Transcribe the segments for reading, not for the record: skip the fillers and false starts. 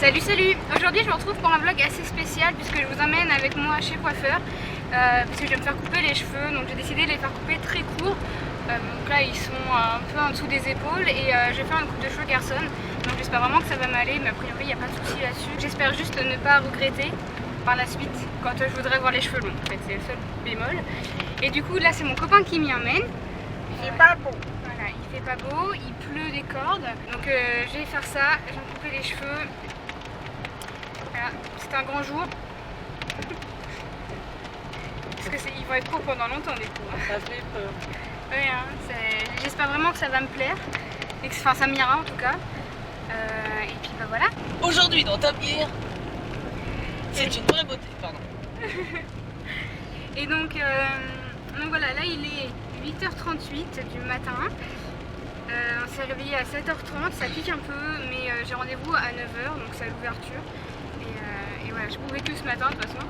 Salut. Aujourd'hui je vous retrouve pour un vlog assez spécial puisque je vous emmène avec moi chez coiffeur parce que je vais me faire couper les cheveux, donc j'ai décidé de les faire couper très courts. Donc là ils sont un peu en dessous des épaules et je vais faire une coupe de cheveux garçon. Donc j'espère vraiment que ça va m'aller, mais a priori il n'y a pas de souci là-dessus. J'espère juste ne pas regretter par la suite quand je voudrais voir les cheveux longs. En fait c'est le seul bémol. Et du coup là c'est mon copain qui m'y emmène. Il fait pas beau. Voilà, il fait pas beau, il pleut des cordes. Donc je vais faire ça, je vais me couper les cheveux. Voilà, c'est un grand jour. Parce que ils vont être courts pendant longtemps du coup. Ça fait peur. Oui, hein, j'espère vraiment que ça va me plaire. Et que ça m'ira en tout cas. Et puis bah voilà. Aujourd'hui dans ta bière, c'est une vraie beauté, pardon. Et donc voilà, là il est 8h38 du matin. On s'est réveillé à 7h30, ça pique un peu, mais j'ai rendez-vous à 9h, donc c'est à l'ouverture. Et voilà, je pouvais que ce matin de toute façon.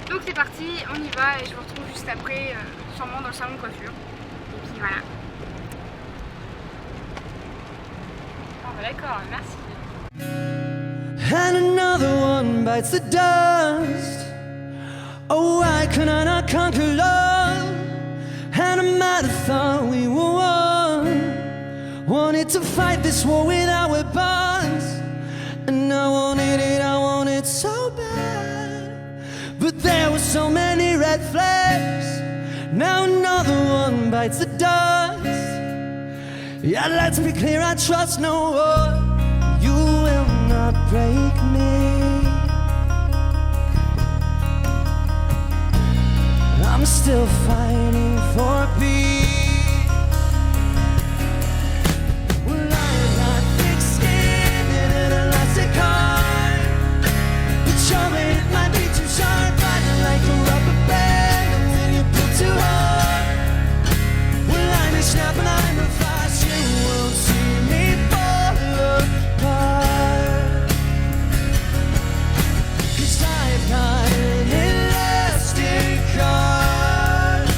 Donc c'est parti, on y va et je vous retrouve juste après, sûrement dans le salon de coiffure. Et puis voilà. Oh, d'accord, merci. And another one bites the dust. Oh, why can I not conquer love? And I might have thought we were one. Wanted to fight this war without weapons. And I wanted it so bad. But there were so many red flags. Now another one bites the dust. Yeah, let's be clear, I trust no one. You will not break me. I'm still fighting for peace. Well, I've got thick skin and an elastic heart, but your blade might be too sharp, fighting like a rubber band. And when you pull too hard, well, I may snap and I may flash. You won't see me fall apart, 'cause I've got an elastic heart.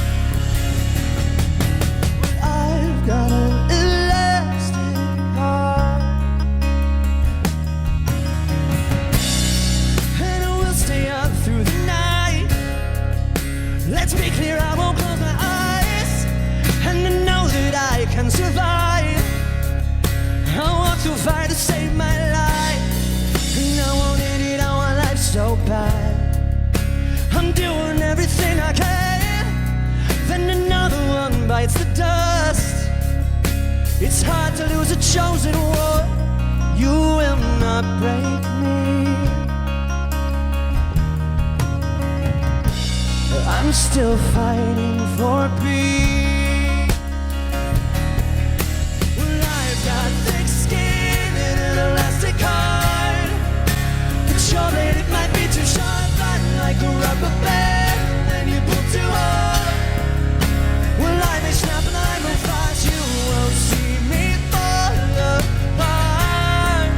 I've got an elastic heart, and I will stay up through the night. Let's be clear, I won't close my eyes, and I know that I can survive. I want to fight to save my life, and I wanted it, I want life so bad. I'm doing everything I can, then another one bites the dust. It's hard to lose a chosen war. You will not break me. I'm still fighting for peace. Well, I've got thick skin and an elastic heart, but your blade, it might be too sharp, fighting like a rubber band. Then you pull too hard, well, I may snap and I may flash. You won't see me fall apart,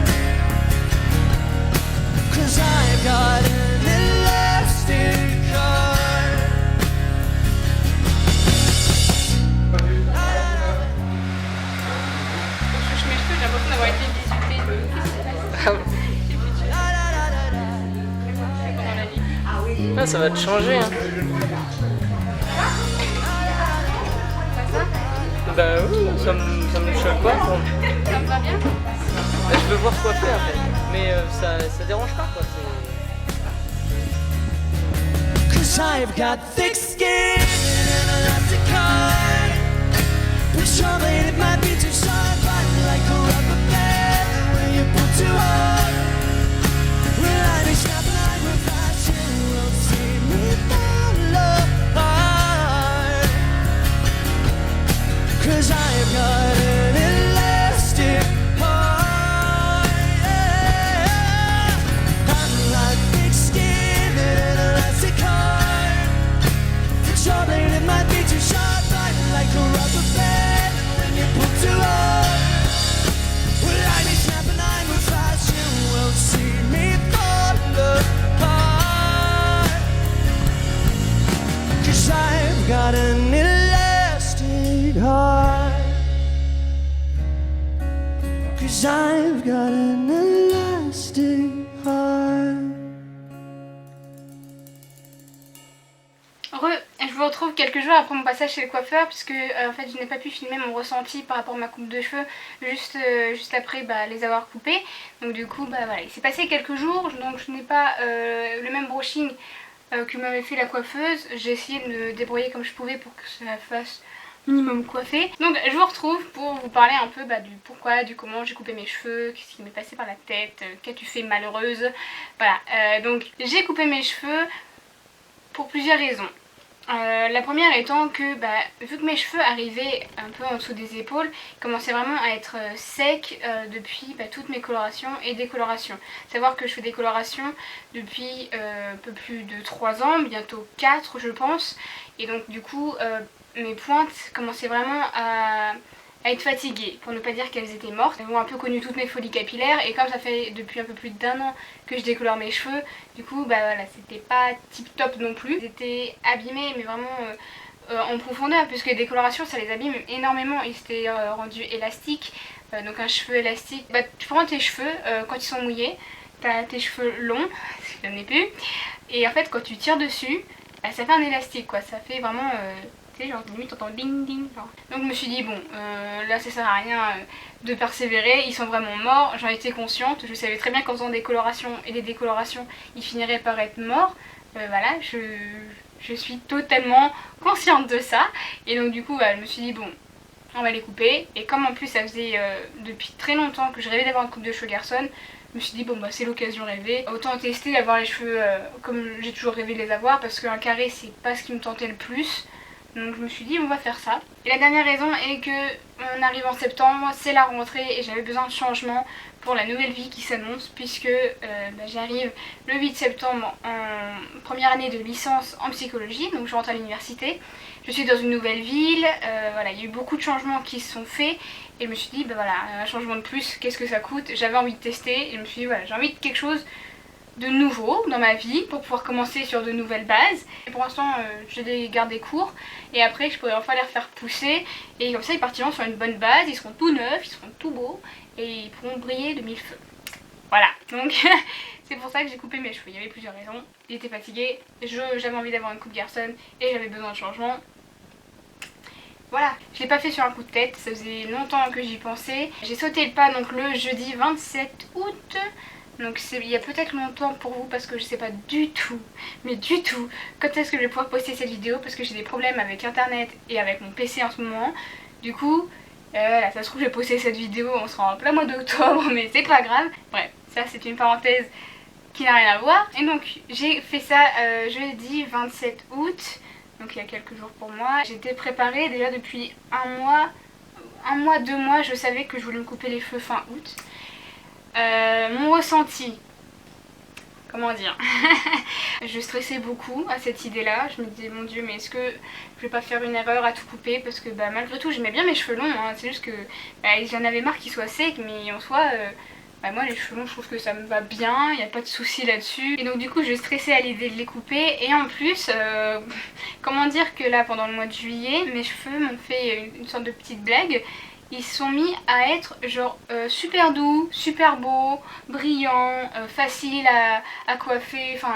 'cause I've got an elastic heart. Je touche mes cheveux, j'ai l'impression d'avoir été visitée. Pendant la nuit. Ah, ça va te changer, hein. Bah oui, ça me choque pas. Bon. Ça me va bien? Bah, je veux voir quoi faire, en fait. Mais ça dérange pas, quoi. 'Cause I've got thick skin and an elastic heart, but your blade, it might be too sharp, fighting like a rubber band. When you pull too hard, well, I may snap and I will flash. You won't see me fall apart, 'cause I've got an elastic heart. Yeah. I'm like thick skin and an elastic heart, but your blade, it might be too sharp, fighting like a rubber band. When you pull too hard, well, I may snap and I will flash. You won't see me fall apart, 'cause I've got an elastic heart, 'cause I've got an elastic retrouve quelques jours après mon passage chez le coiffeur puisque en fait je n'ai pas pu filmer mon ressenti par rapport à ma coupe de cheveux juste après les avoir coupés. Donc du coup voilà, il s'est passé quelques jours, donc je n'ai pas le même brushing que m'avait fait la coiffeuse. J'ai essayé de me débrouiller comme je pouvais pour que ça fasse minimum coiffé. Donc je vous retrouve pour vous parler un peu du pourquoi, du comment j'ai coupé mes cheveux, qu'est-ce qui m'est passé par la tête, qu'as-tu fait malheureuse. Voilà, donc j'ai coupé mes cheveux pour plusieurs raisons. La première étant que vu que mes cheveux arrivaient un peu en dessous des épaules, ils commençaient vraiment à être secs depuis toutes mes colorations et décolorations. Savoir que je fais des colorations depuis un peu plus de 3 ans, bientôt 4 je pense, et donc du coup mes pointes commençaient vraiment à être fatiguées, pour ne pas dire qu'elles étaient mortes. Elles ont un peu connu toutes mes folies capillaires, et comme ça fait depuis un peu plus d'1 an que je décolore mes cheveux, du coup voilà, c'était pas tip top non plus. Ils étaient abîmés mais vraiment en profondeur, puisque les décolorations ça les abîme énormément. Ils s'étaient rendus élastiques, donc un cheveu élastique, tu prends tes cheveux quand ils sont mouillés, t'as tes cheveux longs, parce qu'il n'y en a plus, et en fait quand tu tires dessus, ça fait un élastique quoi, ça fait vraiment... tu sais, genre limite t'entends ding ding genre. Donc je me suis dit bon là ça sert à rien de persévérer, ils sont vraiment morts, j'en étais consciente, je savais très bien qu'en faisant des colorations et des décolorations ils finiraient par être morts. Voilà, je suis totalement consciente de ça, et donc du coup je me suis dit bon on va les couper, et comme en plus ça faisait depuis très longtemps que je rêvais d'avoir une coupe de cheveux garçon, je me suis dit bon c'est l'occasion rêvée, autant tester d'avoir les cheveux comme j'ai toujours rêvé de les avoir, parce qu'un carré c'est pas ce qui me tentait le plus. Donc je me suis dit on va faire ça. Et la dernière raison est que on arrive en septembre, c'est la rentrée et j'avais besoin de changement pour la nouvelle vie qui s'annonce, puisque j'arrive le 8 septembre en première année de licence en psychologie, donc je rentre à l'université. Je suis dans une nouvelle ville, voilà, il y a eu beaucoup de changements qui se sont faits, et je me suis dit voilà, un changement de plus, qu'est-ce que ça coûte? J'avais envie de tester, et je me suis dit voilà, j'ai envie de quelque chose de nouveau dans ma vie pour pouvoir commencer sur de nouvelles bases. Et pour l'instant je les garde courts, et après je pourrais enfin les refaire pousser, et comme ça ils partiront sur une bonne base, ils seront tout neufs, ils seront tout beaux et ils pourront briller de mille feux. Voilà, donc c'est pour ça que j'ai coupé mes cheveux. Il y avait plusieurs raisons, j'étais fatiguée, j'avais envie d'avoir une coupe garçon et j'avais besoin de changement. Voilà, je l'ai pas fait sur un coup de tête, ça faisait longtemps que j'y pensais. J'ai sauté le pas donc le jeudi 27 août. Donc il y a peut-être longtemps pour vous, parce que je sais pas du tout, mais du tout, quand est-ce que je vais pouvoir poster cette vidéo, parce que j'ai des problèmes avec internet et avec mon PC en ce moment. Du coup, ça se trouve je vais poster cette vidéo, on sera en plein mois d'octobre, mais c'est pas grave. Bref, ça c'est une parenthèse qui n'a rien à voir. Et donc j'ai fait ça jeudi 27 août, donc il y a quelques jours pour moi. J'étais préparée déjà depuis un mois, 2 mois, je savais que je voulais me couper les cheveux fin août. Mon ressenti, comment dire, je stressais beaucoup à cette idée là, je me disais mon dieu mais est-ce que je vais pas faire une erreur à tout couper, parce que malgré tout j'aimais bien mes cheveux longs, hein. C'est juste que j'en avais marre qu'ils soient secs, mais en soi moi les cheveux longs je trouve que ça me va bien, il n'y a pas de souci là-dessus, et donc du coup je stressais à l'idée de les couper, et en plus comment dire que là pendant le mois de juillet mes cheveux m'ont fait une sorte de petite blague. Ils se sont mis à être genre super doux, super beaux, brillants, faciles à coiffer, enfin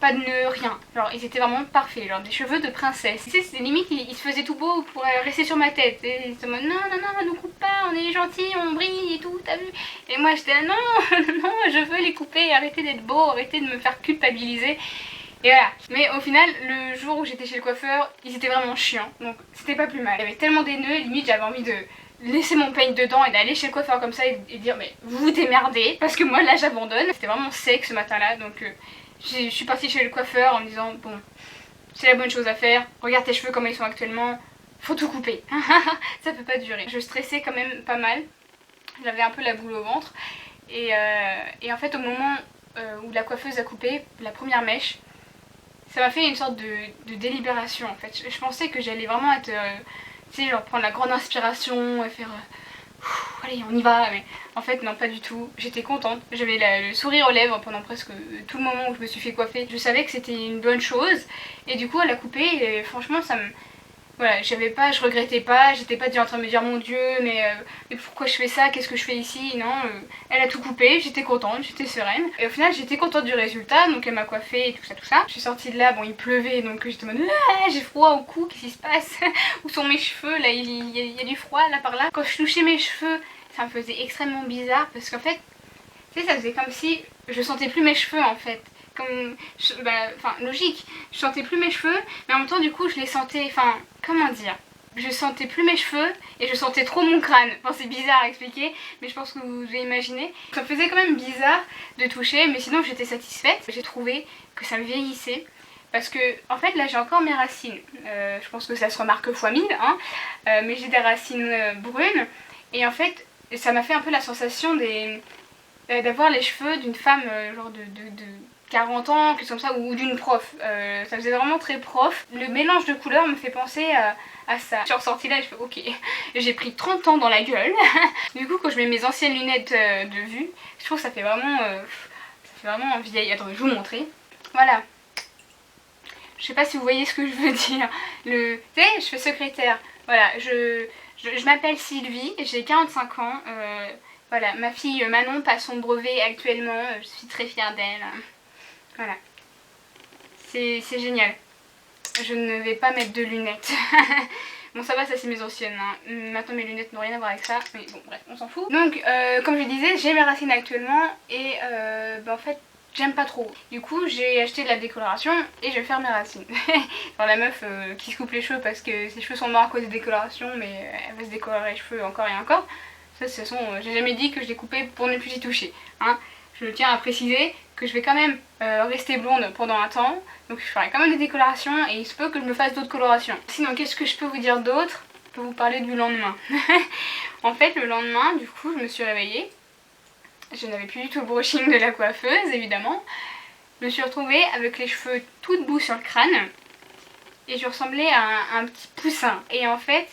pas de nœuds, rien. Genre ils étaient vraiment parfaits, genre des cheveux de princesse. Tu sais, c'était limite, ils se faisaient tout beau pour rester sur ma tête. Et ils se disaient non, nous coupe pas, on est gentils, on brille et tout, t'as vu? Et moi j'étais là, non, je veux les couper, arrêtez d'être beaux, arrêtez de me faire culpabiliser. Et voilà, mais au final, le jour où j'étais chez le coiffeur, ils étaient vraiment chiants, donc c'était pas plus mal. Il y avait tellement des nœuds, limite j'avais envie de laisser mon peigne dedans et d'aller chez le coiffeur comme ça et dire mais vous vous démerdez, parce que moi là j'abandonne. C'était vraiment sec ce matin là, donc je suis partie chez le coiffeur en me disant bon c'est la bonne chose à faire, regarde tes cheveux comme ils sont actuellement, faut tout couper. Ça peut pas durer. Je stressais quand même pas mal, j'avais un peu la boule au ventre, et en fait au moment où la coiffeuse a coupé la première mèche, ça m'a fait une sorte de délibération en fait. Je pensais que j'allais vraiment être tu sais, genre prendre la grande inspiration et faire allez on y va, mais en fait non, pas du tout. J'étais contente, j'avais le sourire aux lèvres pendant presque tout le moment où je me suis fait coiffer. Je savais que c'était une bonne chose, et du coup elle a coupé et franchement ça me... voilà, je regrettais pas, j'étais pas déjà en train de me dire mon Dieu, mais pourquoi je fais ça, qu'est-ce que je fais ici, non, elle a tout coupé, j'étais contente, j'étais sereine. Et au final j'étais contente du résultat, donc elle m'a coiffée et tout ça, tout ça. Je suis sortie de là, bon il pleuvait, donc j'étais en mode j'ai froid au cou, qu'est-ce qui se passe? Où sont mes cheveux, là il y a du froid là par là. Quand je touchais mes cheveux, ça me faisait extrêmement bizarre parce qu'en fait, tu sais, ça faisait comme si je sentais plus mes cheveux en fait. Comme, enfin logique, je sentais plus mes cheveux, mais en même temps du coup je les sentais, enfin comment dire, je sentais plus mes cheveux et je sentais trop mon crâne. Enfin c'est bizarre à expliquer, mais je pense que vous avez imaginé. Ça me faisait quand même bizarre de toucher, mais sinon j'étais satisfaite. J'ai trouvé que ça me vieillissait. Parce que en fait là j'ai encore mes racines, je pense que ça se remarque fois 1000 hein, mais j'ai des racines brunes et en fait ça m'a fait un peu la sensation d'avoir les cheveux d'une femme genre de 40 ans, quelque chose comme ça, ou d'une prof. Ça faisait vraiment très prof. Le mélange de couleurs me fait penser à ça. Je suis ressortie là et je fais ok, j'ai pris 30 ans dans la gueule. Du coup quand je mets mes anciennes lunettes de vue, je trouve que ça fait vraiment vieille. Attendez, je vais vous montrer. Voilà. Je sais pas si vous voyez ce que je veux dire. Tu sais, je fais secrétaire. Voilà, je m'appelle Sylvie, j'ai 45 ans. Voilà, ma fille Manon passe son brevet actuellement. Je suis très fière d'elle. Voilà. C'est génial. Je ne vais pas mettre de lunettes. Bon ça va, ça c'est mes anciennes. Hein. Maintenant mes lunettes n'ont rien à voir avec ça. Mais bon bref, on s'en fout. Donc comme je disais, j'ai mes racines actuellement. Et en fait, j'aime pas trop. Du coup j'ai acheté de la décoloration et je vais faire mes racines. Genre la meuf qui se coupe les cheveux parce que ses cheveux sont morts à cause de décoloration, mais elle va se décolorer les cheveux encore et encore. Ça de toute façon j'ai jamais dit que je les coupais pour ne plus y toucher. Hein. Je tiens à préciser que je vais quand même rester blonde pendant un temps. Donc je ferai quand même des décolorations et il se peut que je me fasse d'autres colorations. Sinon qu'est-ce que je peux vous dire d'autre? Je peux vous parler du lendemain. En fait le lendemain du coup je me suis réveillée. Je n'avais plus du tout le brushing de la coiffeuse, évidemment. Je me suis retrouvée avec les cheveux tout debout sur le crâne. Et je ressemblais à un petit poussin. Et en fait,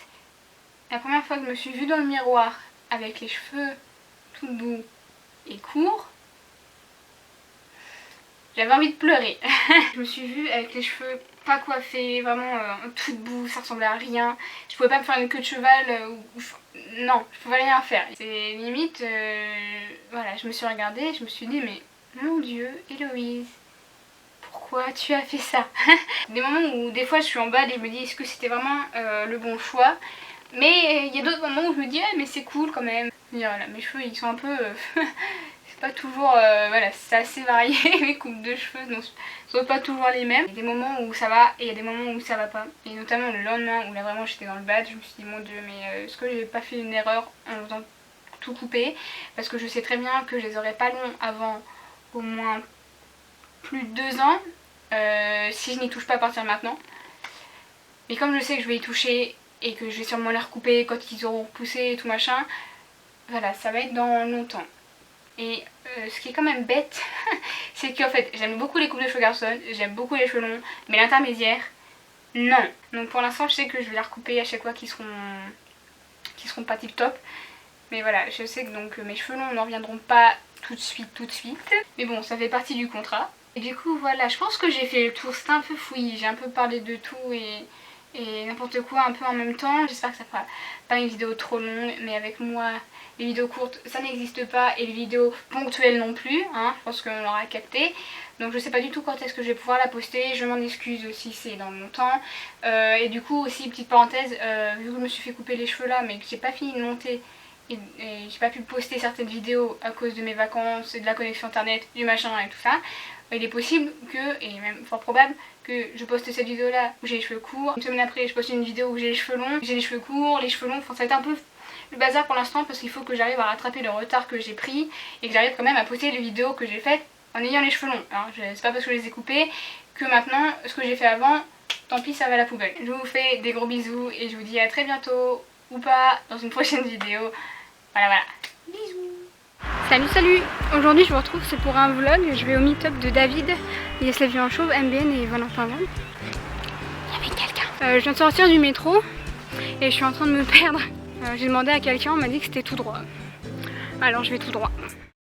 la première fois que je me suis vue dans le miroir avec les cheveux tout debout et courts, j'avais envie de pleurer. Je me suis vue avec les cheveux pas coiffés, vraiment tout debout, ça ressemblait à rien. Je pouvais pas me faire une queue de cheval non, je pouvais rien faire. C'est limite, voilà, je me suis regardée, je me suis dit mais mon Dieu, Héloïse, pourquoi tu as fait ça? Des moments où des fois je suis en bas et je me dis est-ce que c'était vraiment le bon choix? Mais il y a d'autres moments où je me dis mais c'est cool quand même. Voilà, mes cheveux ils sont un peu... c'est pas toujours... voilà, c'est assez varié, mes coupes de cheveux ne sont pas toujours les mêmes. Il y a des moments où ça va et il y a des moments où ça va pas. Et notamment le lendemain où là vraiment j'étais dans le bad, je me suis dit mon Dieu mais est-ce que j'ai pas fait une erreur en faisant tout couper? Parce que je sais très bien que je les aurais pas longs avant au moins plus de 2 ans si je n'y touche pas à partir de maintenant. Mais comme je sais que je vais y toucher et que je vais sûrement les recouper quand ils auront repoussé et tout machin, voilà, ça va être dans longtemps. Et ce qui est quand même bête, c'est qu'en fait j'aime beaucoup les coupes de cheveux garçons, j'aime beaucoup les cheveux longs, mais l'intermédiaire, non. Donc pour l'instant je sais que je vais les recouper à chaque fois qu'ils seront pas tip top. Mais voilà, je sais que donc mes cheveux longs n'en reviendront pas tout de suite. Mais bon, ça fait partie du contrat. Et du coup voilà, je pense que j'ai fait le tour, c'était un peu fouillis, j'ai un peu parlé de tout et n'importe quoi un peu en même temps. J'espère que ça fera pas une vidéo trop longue, mais avec moi les vidéos courtes ça n'existe pas et les vidéos ponctuelles non plus, hein, je pense qu'on l'aura capté. Donc je sais pas du tout quand est-ce que je vais pouvoir la poster, je m'en excuse si c'est dans longtemps. Et du coup aussi petite parenthèse, vu que je me suis fait couper les cheveux là mais que j'ai pas fini de monter et j'ai pas pu poster certaines vidéos à cause de mes vacances et de la connexion internet, du machin et tout ça, il est possible que, et même fort probable, que je poste cette vidéo là où j'ai les cheveux courts, une semaine après je poste une vidéo où j'ai les cheveux longs, j'ai les cheveux courts, les cheveux longs, enfin ça va être un peu le bazar pour l'instant parce qu'il faut que j'arrive à rattraper le retard que j'ai pris et que j'arrive quand même à poster les vidéos que j'ai faites en ayant les cheveux longs. Hein. C'est pas parce que je les ai coupés que maintenant ce que j'ai fait avant, tant pis ça va à la poubelle. Je vous fais des gros bisous et je vous dis à très bientôt ou pas dans une prochaine vidéo. Voilà, bisous. Salut. Aujourd'hui je vous retrouve, c'est pour un vlog. Je vais au meet-up de David, Yeslavian en Chauve, MBN et Valentin Van. Il y avait quelqu'un. Je viens de sortir du métro et je suis en train de me perdre. J'ai demandé à quelqu'un, on m'a dit que c'était tout droit. Alors je vais tout droit.